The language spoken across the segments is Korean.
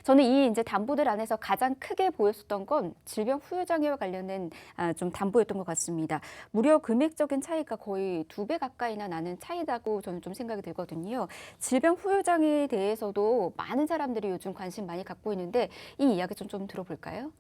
저는 이 이제 담보들 안에서 가장 크게 보였었던 건 질병 후유 장애와 관련된 좀 담보였던 것 같습니다. 무려 금액적인 차이가 거의 2배 가까이나 나는 차이다고 저는 좀 생각이 들거든요. 질병 후유 장애에 대해서도 많은 사람들이 요즘 관심 많이 갖고 있는데 이 이야기 좀 들어볼까요?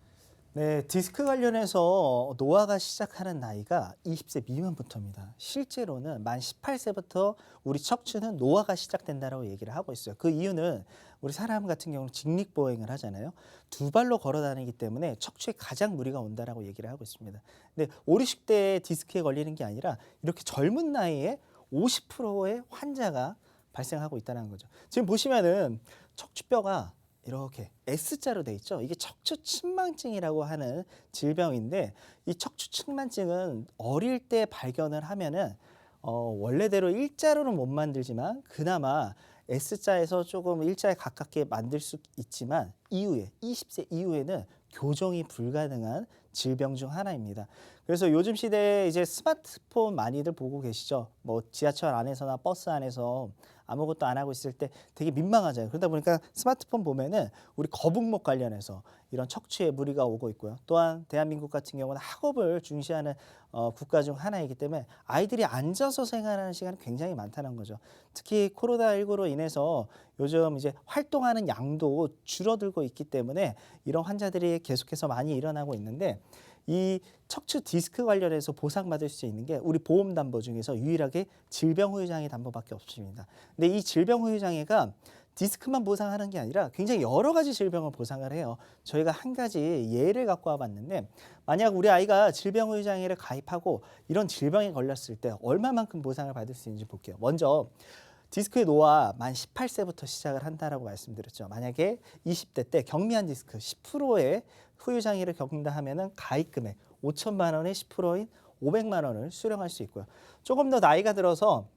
네, 디스크 관련해서 노화가 시작하는 나이가 20세 미만부터입니다. 실제로는 만 18세부터 우리 척추는 노화가 시작된다고 얘기를 하고 있어요. 그 이유는 우리 사람 같은 경우는 직립보행을 하잖아요. 두 발로 걸어 다니기 때문에 척추에 가장 무리가 온다라고 얘기를 하고 있습니다. 근데 5, 60대에 디스크에 걸리는 게 아니라 이렇게 젊은 나이에 50%의 환자가 발생하고 있다는 거죠. 지금 보시면은 척추뼈가 이렇게 S자로 돼 있죠. 이게 척추측만증이라고 하는 질병인데 이 척추측만증은 어릴 때 발견을 하면은 원래대로 일자로는 못 만들지만 그나마 S자에서 조금 일자에 가깝게 만들 수 있지만 이후에 20세 이후에는 교정이 불가능한 질병 중 하나입니다. 그래서 요즘 시대에 이제 스마트폰 많이들 보고 계시죠. 뭐 지하철 안에서나 버스 안에서 아무것도 안 하고 있을 때 되게 민망하잖아요. 그러다 보니까 스마트폰 보면은 우리 거북목 관련해서 이런 척추에 무리가 오고 있고요. 또한 대한민국 같은 경우는 학업을 중시하는 국가 중 하나이기 때문에 아이들이 앉아서 생활하는 시간이 굉장히 많다는 거죠. 특히 코로나19로 인해서 요즘 이제 활동하는 양도 줄어들고 있기 때문에 이런 환자들이 계속해서 많이 일어나고 있는데 이 척추 디스크 관련해서 보상받을 수 있는 게 우리 보험담보 중에서 유일하게 질병 후유 장애 담보밖에 없습니다. 근데 이 질병 후유 장애가 디스크만 보상하는 게 아니라 굉장히 여러 가지 질병을 보상을 해요. 저희가 한 가지 예를 갖고 와봤는데 만약 우리 아이가 질병 후유 장애를 가입하고 이런 질병에 걸렸을 때 얼마만큼 보상을 받을 수 있는지 볼게요. 먼저 디스크의 노화 만 18세부터 시작을 한다라고 말씀드렸죠. 만약에 20대 때 경미한 디스크 10%의 후유 장애를 겪는다 하면은 가입 금액 5천만 원의 10%인 500만 원을 수령할 수 있고요. 조금 더 나이가 들어서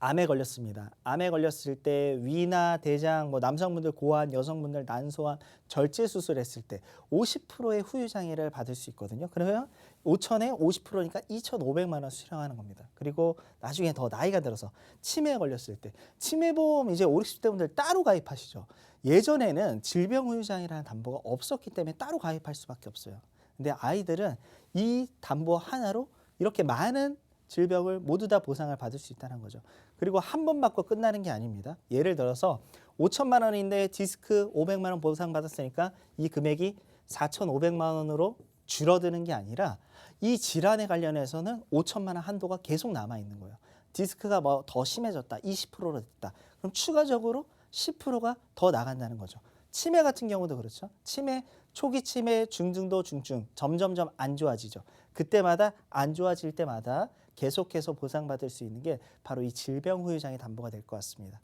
암에 걸렸습니다. 암에 걸렸을 때 위나 대장, 뭐 남성분들 고환, 여성분들 난소암, 절제 수술했을 때 50%의 후유 장애를 받을 수 있거든요. 그러면 5천에 50%니까 2,500만 원 수령하는 겁니다. 그리고 나중에 더 나이가 들어서 치매에 걸렸을 때 치매보험 이제 5, 60대 분들 따로 가입하시죠. 예전에는 질병 후유 장애라는 담보가 없었기 때문에 따로 가입할 수밖에 없어요. 근데 아이들은 이 담보 하나로 이렇게 많은 질병을 모두 다 보상을 받을 수 있다는 거죠. 그리고 한 번 받고 끝나는 게 아닙니다. 예를 들어서 5천만 원인데 디스크 500만 원 보상받았으니까 이 금액이 4,500만 원으로 줄어드는 게 아니라 이 질환에 관련해서는 5천만 원 한도가 계속 남아 있는 거예요. 디스크가 뭐 더 심해졌다, 20%로 됐다. 그럼 추가적으로 10%가 더 나간다는 거죠. 치매 같은 경우도 그렇죠. 치매, 초기 치매, 중증도 중증, 점점점 안 좋아지죠. 그때마다 안 좋아질 때마다 계속해서 보상받을 수 있는 게 바로 이 질병 후유 장애 담보가 될 것 같습니다.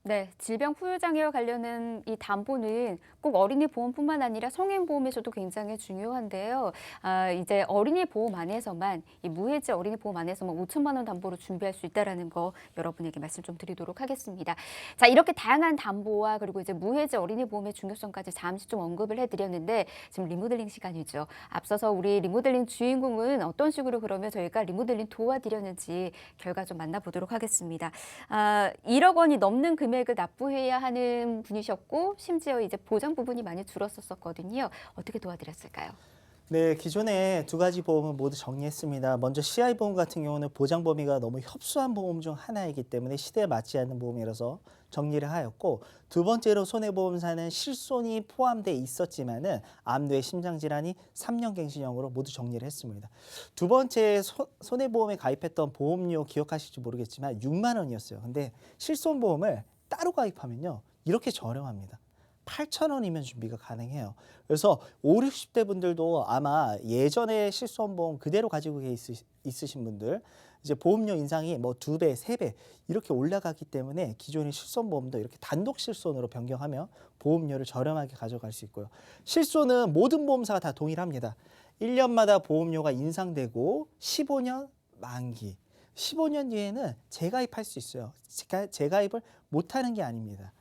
네, 질병 후유 장애와 관련된 이 담보는 꼭 어린이 보험뿐만 아니라 성인 보험에서도 굉장히 중요한데요. 이제 어린이 보험 안에서만 이 무해지 어린이 보험 안에서만 5천만 원 담보로 준비할 수 있다라는 거 여러분에게 말씀 좀 드리도록 하겠습니다. 자, 이렇게 다양한 담보와 그리고 이제 무해지 어린이 보험의 중요성까지 잠시 좀 언급을 해드렸는데 지금 리모델링 시간이죠. 앞서서 우리 리모델링 주인공은 어떤 식으로 그러면 저희가 리모델링 도와드렸는지 결과 좀 만나보도록 하겠습니다. 1억 원이 넘는 금액을 납부해야 하는 분이셨고 심지어 이제 보장 부분이 많이 줄었었거든요. 어떻게 도와드렸을까요? 네, 기존에 두 가지 보험은 모두 정리했습니다. 먼저 CI 보험 같은 경우는 보장 범위가 너무 협소한 보험 중 하나이기 때문에 시대에 맞지 않는 보험이라서 정리를 하였고, 두 번째로 손해보험사는 실손이 포함돼 있었지만은 암, 뇌, 심장 질환이 3년 갱신형으로 모두 정리를 했습니다. 두 번째 손해보험에 가입했던 보험료 기억하실지 모르겠지만 6만 원이었어요. 근데 실손보험을 따로 가입하면요, 이렇게 저렴합니다. 8천 원이면 준비가 가능해요. 그래서 5, 60대 분들도 아마 예전에 실손보험 그대로 가지고 있으신 분들 이제 보험료 인상이 뭐 2배, 3배 이렇게 올라가기 때문에 기존의 실손보험도 이렇게 단독 실손으로 변경하면 보험료를 저렴하게 가져갈 수 있고요. 실손은 모든 보험사가 다 동일합니다. 1년마다 보험료가 인상되고 15년 만기. 15년 뒤에는 재가입할 수 있어요. 재가입을 못하는 게 아닙니다.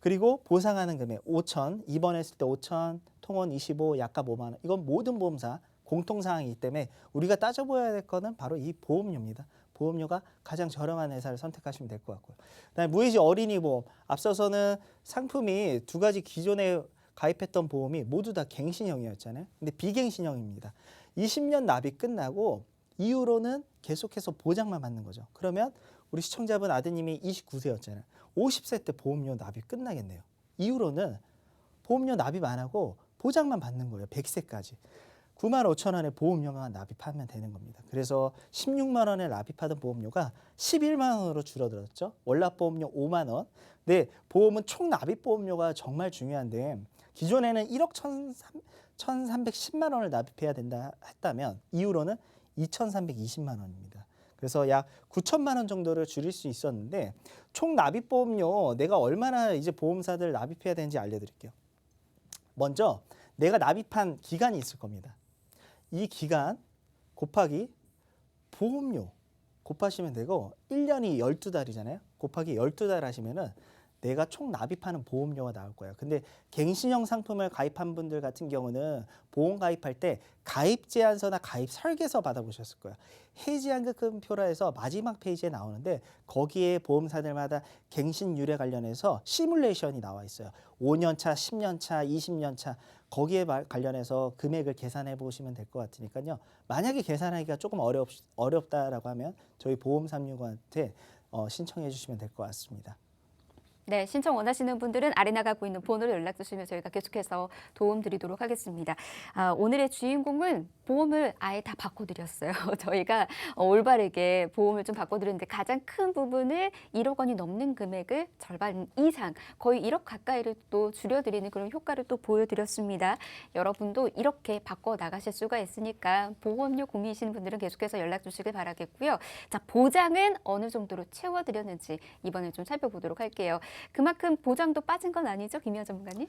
그리고 보상하는 금액 5천, 입원했을 때 5천, 통원 25, 약값 5만 원. 이건 모든 보험사 공통사항이기 때문에 우리가 따져봐야 될 거는 바로 이 보험료입니다. 보험료가 가장 저렴한 회사를 선택하시면 될 것 같고요. 그다음에 무해지 어린이 보험. 앞서서는 상품이 두 가지 기존에 가입했던 보험이 모두 다 갱신형이었잖아요. 근데 비갱신형입니다. 20년 납입 끝나고 이후로는 계속해서 보장만 받는 거죠. 그러면 우리 시청자분 아드님이 29세였잖아요. 50세 때 보험료 납입 끝나겠네요. 이후로는 보험료 납입 안 하고 보장만 받는 거예요. 100세까지. 9만 5천 원의 보험료만 납입하면 되는 겁니다. 그래서 16만 원에 납입하던 보험료가 11만 원으로 줄어들었죠. 월납보험료 5만 원. 네, 보험은 총 납입 보험료가 정말 중요한데 기존에는 1억 1,310만 원을 납입해야 된다 했다면 이후로는 2,320만 원입니다. 그래서 약 9천만 원 정도를 줄일 수 있었는데 총 납입 보험료 내가 얼마나 이제 보험사들 납입해야 되는지 알려드릴게요. 먼저 내가 납입한 기간이 있을 겁니다. 이 기간 곱하기 보험료 곱하시면 되고 1년이 12달이잖아요. 곱하기 12달 하시면은 내가 총 납입하는 보험료가 나올 거예요. 근데 갱신형 상품을 가입한 분들 같은 경우는 보험 가입할 때 가입 제안서나 가입 설계서 받아보셨을 거예요. 해지환급금표라 해서 마지막 페이지에 나오는데 거기에 보험사들마다 갱신 유래 관련해서 시뮬레이션이 나와 있어요. 5년 차, 10년 차, 20년 차 거기에 관련해서 금액을 계산해 보시면 될 것 같으니까요. 만약에 계산하기가 조금 어렵다라고 하면 저희 보험365한테 신청해 주시면 될 것 같습니다. 네, 신청 원하시는 분들은 아래 나가고 있는 번호로 연락 주시면 저희가 계속해서 도움 드리도록 하겠습니다. 오늘의 주인공은 보험을 아예 다 바꿔드렸어요. 저희가 올바르게 보험을 좀 바꿔드렸는데 가장 큰 부분을 1억 원이 넘는 금액을 절반 이상, 거의 1억 가까이를 또 줄여드리는 그런 효과를 또 보여드렸습니다. 여러분도 이렇게 바꿔 나가실 수가 있으니까 보험료 고민이신 분들은 계속해서 연락 주시길 바라겠고요. 자, 보장은 어느 정도로 채워드렸는지 이번에 좀 살펴보도록 할게요. 그만큼 보장도 빠진 건 아니죠, 김희연 전문가님?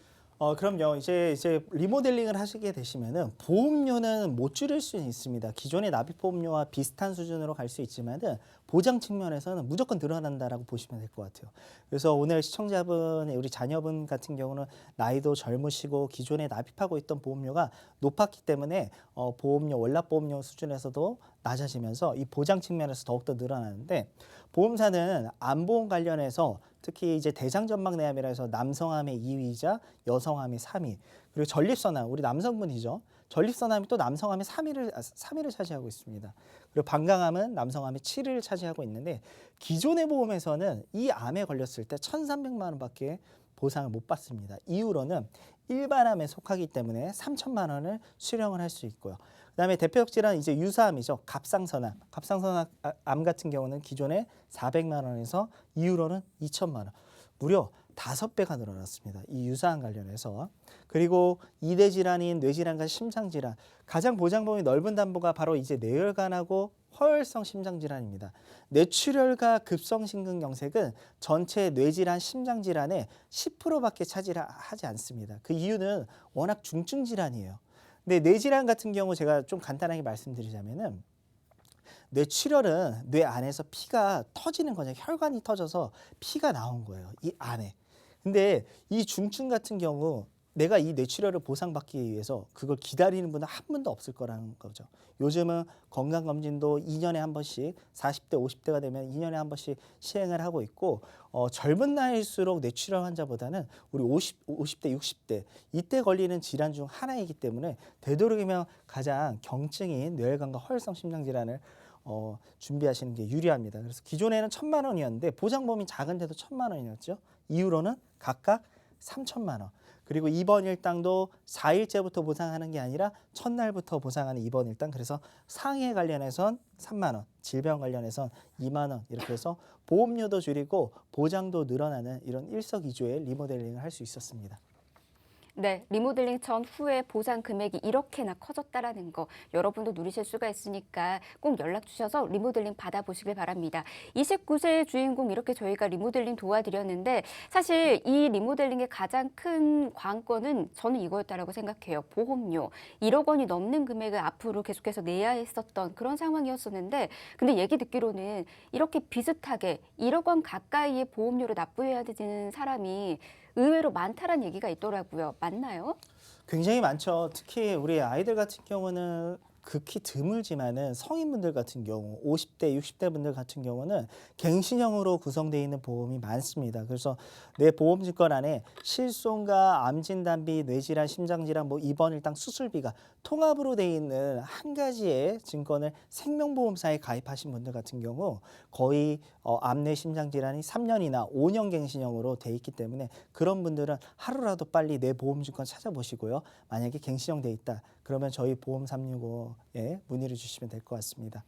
그럼요. 이제 리모델링을 하시게 되시면은 보험료는 못 줄일 수 있습니다. 기존의 납입 보험료와 비슷한 수준으로 갈 수 있지만은 보장 측면에서는 무조건 늘어난다라고 보시면 될 것 같아요. 그래서 오늘 시청자분, 우리 자녀분 같은 경우는 나이도 젊으시고 기존에 납입하고 있던 보험료가 높았기 때문에 보험료, 월납보험료 수준에서도 낮아지면서 이 보장 측면에서 더욱더 늘어나는데 보험사는 암보험 관련해서 특히 이제 대장전막내암이라 해서 남성암의 2위이자 여성암의 3위 그리고 전립선암 우리 남성분이죠. 전립선암이 또 남성암의 3위를 차지하고 있습니다. 그리고 방광암은 남성암의 7위를 차지하고 있는데 기존의 보험에서는 이 암에 걸렸을 때 1,300만 원밖에 보상을 못 받습니다. 이후로는 일반암에 속하기 때문에 3천만 원을 수령을 할 수 있고요. 그다음에 대표적 질환 이제 유사암이죠. 갑상선암. 갑상선암 같은 경우는 기존에 400만 원에서 이후로는 2천만 원. 무려 5배가 늘어났습니다. 이 유사암 관련해서. 그리고 이대 질환인 뇌질환과 심장질환. 가장 보장범위 넓은 담보가 바로 이제 뇌혈관하고 허혈성 심장질환입니다. 뇌출혈과 급성심근경색은 전체 뇌질환, 심장질환의 10%밖에 차지하지 않습니다. 그 이유는 워낙 중증 질환이에요. 근데 뇌질환 같은 경우 제가 좀 간단하게 말씀드리자면은 뇌출혈은 뇌 안에서 피가 터지는 거죠. 혈관이 터져서 피가 나온 거예요. 이 안에. 근데 이 중증 같은 경우 내가 이 뇌출혈을 보상받기 위해서 그걸 기다리는 분은 한 분도 없을 거라는 거죠. 요즘은 건강검진도 2년에 한 번씩 40대, 50대가 되면 2년에 한 번씩 시행을 하고 있고 젊은 나이일수록 뇌출혈 환자보다는 우리 50대, 60대 이때 걸리는 질환 중 하나이기 때문에 되도록이면 가장 경증인 뇌혈관과 허혈성 심장질환을 준비하시는 게 유리합니다. 그래서 기존에는 1,000만 원이었는데 보장범위 작은데도 1,000만 원이었죠. 이후로는 각각 3천만 원. 그리고 입원 일당도 4일째부터 보상하는 게 아니라 첫날부터 보상하는 입원 일당. 그래서 상해 관련해선 3만 원, 질병 관련해선 2만 원 이렇게 해서 보험료도 줄이고 보장도 늘어나는 이런 일석이조의 리모델링을 할 수 있었습니다. 네, 리모델링 전후에 보상 금액이 이렇게나 커졌다라는 거 여러분도 누리실 수가 있으니까 꼭 연락 주셔서 리모델링 받아보시길 바랍니다. 29세의 주인공 이렇게 저희가 리모델링 도와드렸는데 사실 이 리모델링의 가장 큰 관건은 저는 이거였다라고 생각해요. 보험료 1억 원이 넘는 금액을 앞으로 계속해서 내야 했었던 그런 상황이었었는데 근데 얘기 듣기로는 이렇게 비슷하게 1억 원 가까이의 보험료를 납부해야 되는 사람이 의외로 많다라는 얘기가 있더라고요. 맞나요? 굉장히 많죠. 특히 우리 아이들 같은 경우는 극히 드물지만은 성인분들 같은 경우 50대, 60대 분들 같은 경우는 갱신형으로 구성되어 있는 보험이 많습니다. 그래서 내 보험 증권안에 실손과 암진단비, 뇌질환, 심장질환, 뭐 입원 일당 수술비가 통합으로 되어 있는 한 가지의 증권을 생명보험사에 가입하신 분들 같은 경우 거의 암내 심장질환이 3년이나 5년 갱신형으로 돼 있기 때문에 그런 분들은 하루라도 빨리 내 보험 증권 찾아보시고요. 만약에 갱신형 돼 있다. 그러면 저희 보험 365에 문의를 주시면 될 것 같습니다.